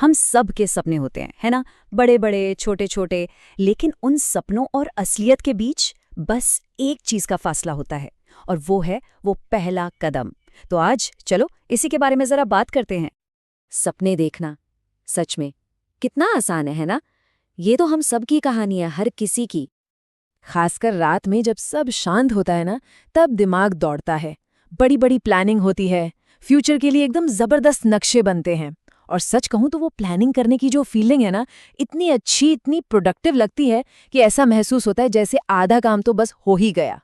हम सब के सपने होते हैं, है ना? बड़े बड़े, छोटे छोटे। लेकिन उन सपनों और असलियत के बीच बस एक चीज का फासला होता है, और वो है वो पहला कदम। तो आज चलो इसी के बारे में जरा बात करते हैं। सपने देखना सच में कितना आसान है ना? ये तो हम सब की कहानी है, हर किसी की। खासकर रात में जब सब शांत होता है ना, तब दिमाग दौड़ता है। बड़ी बड़ी प्लानिंग होती है, फ्यूचर के लिए एकदम जबरदस्त नक्शे बनते हैं। और सच कहूं तो वो प्लानिंग करने की जो फीलिंग है ना, इतनी अच्छी, इतनी प्रोडक्टिव लगती है कि ऐसा महसूस होता है जैसे आधा काम तो बस हो ही गया।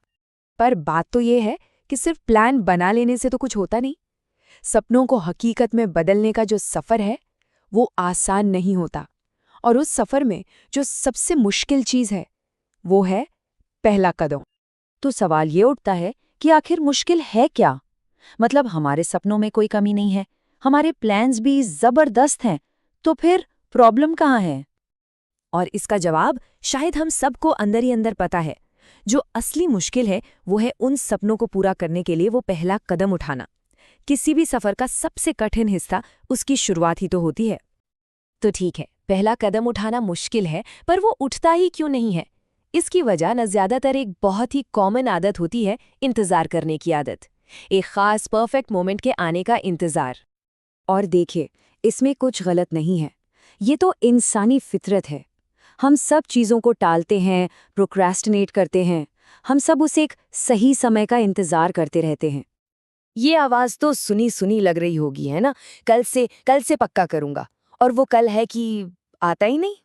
पर बात तो ये है कि सिर्फ प्लान बना लेने से तो कुछ होता नहीं। सपनों को हकीकत में बदलने का जो सफ़र है, वो आसान नहीं होता। और उस सफ़र में जो सबसे मुश्किल चीज़ है, वो है पहला कदम। तो सवाल ये उठता है कि आखिर मुश्किल है क्या? मतलब हमारे सपनों में कोई कमी नहीं है, हमारे प्लान्स भी ज़बरदस्त हैं, तो फिर प्रॉब्लम कहाँ है? और इसका जवाब शायद हम सबको अंदर ही अंदर पता है। जो असली मुश्किल है वो है उन सपनों को पूरा करने के लिए वो पहला कदम उठाना। किसी भी सफर का सबसे कठिन हिस्सा उसकी शुरुआत ही तो होती है। तो ठीक है, पहला कदम उठाना मुश्किल है, पर वो उठता ही क्यों नहीं है? इसकी वजह न ज्यादातर एक बहुत ही कॉमन आदत होती है, इंतजार करने की आदत। एक खास परफेक्ट मोमेंट के आने का इंतजार। और देखिए, इसमें कुछ गलत नहीं है। ये तो इंसानी फितरत है। हम सब चीज़ों को टालते हैं, प्रोक्रेस्टिनेट करते हैं। हम सब उस एक सही समय का इंतजार करते रहते हैं। ये आवाज तो सुनी सुनी लग रही होगी, है ना? कल से पक्का करूंगा। और वो कल है कि आता ही नहीं।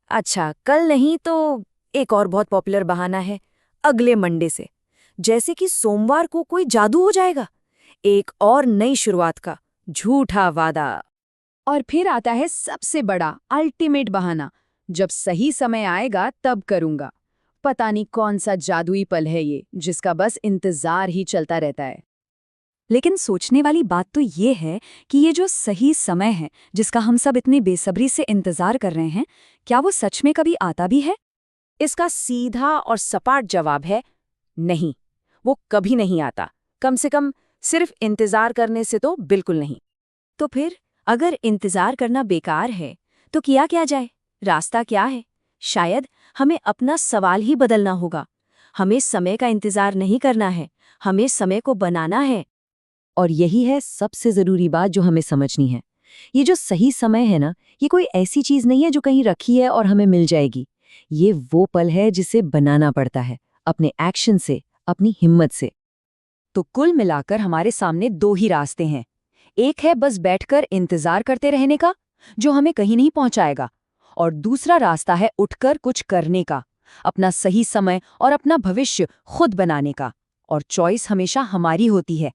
अच्छा, कल नहीं तो एक और बहुत पॉपुलर बहाना है, अगले मंडे से। जैसे कि सोमवार को कोई जादू हो जाएगा। एक और नई शुरुआत का झूठा वादा। और फिर आता है सबसे बड़ा अल्टीमेट बहाना, जब सही समय आएगा तब करूंगा। पता नहीं कौन सा जादुई पल है ये, जिसका बस इंतजार ही चलता रहता है। लेकिन सोचने वाली बात तो ये है कि ये जो सही समय है, जिसका हम सब इतनी बेसब्री से इंतजार कर रहे हैं, क्या वो सच में कभी आता भी है? इसका सीधा और सपाट जवाब है नहीं। वो कभी नहीं आता। कम से कम सिर्फ इंतजार करने से तो बिल्कुल नहीं। तो फिर अगर इंतजार करना बेकार है, तो किया क्या जाए? रास्ता क्या है? शायद हमें अपना सवाल ही बदलना होगा। हमें समय का इंतजार नहीं करना है, हमें समय को बनाना है। और यही है सबसे जरूरी बात जो हमें समझनी है। ये जो सही समय है ना, ये कोई ऐसी चीज नहीं है जो कहीं रखी है और हमें मिल जाएगी। ये वो पल है जिसे बनाना पड़ता है, अपने एक्शन से, अपनी हिम्मत से। तो कुल मिलाकर हमारे सामने दो ही रास्ते हैं। एक है बस बैठकर इंतजार करते रहने का, जो हमें कहीं नहीं पहुंचाएगा। और दूसरा रास्ता है उठकर कुछ करने का, अपना सही समय और अपना भविष्य खुद बनाने का। और चॉइस हमेशा हमारी होती है।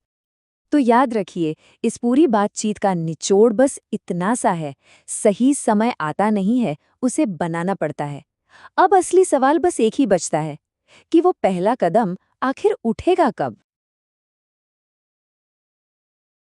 तो याद रखिए, इस पूरी बातचीत का निचोड़ बस इतना सा है, सही समय आता नहीं है, उसे बनाना पड़ता है। अब असली सवाल बस एक ही बचता है कि वो पहला कदम आखिर उठेगा कब?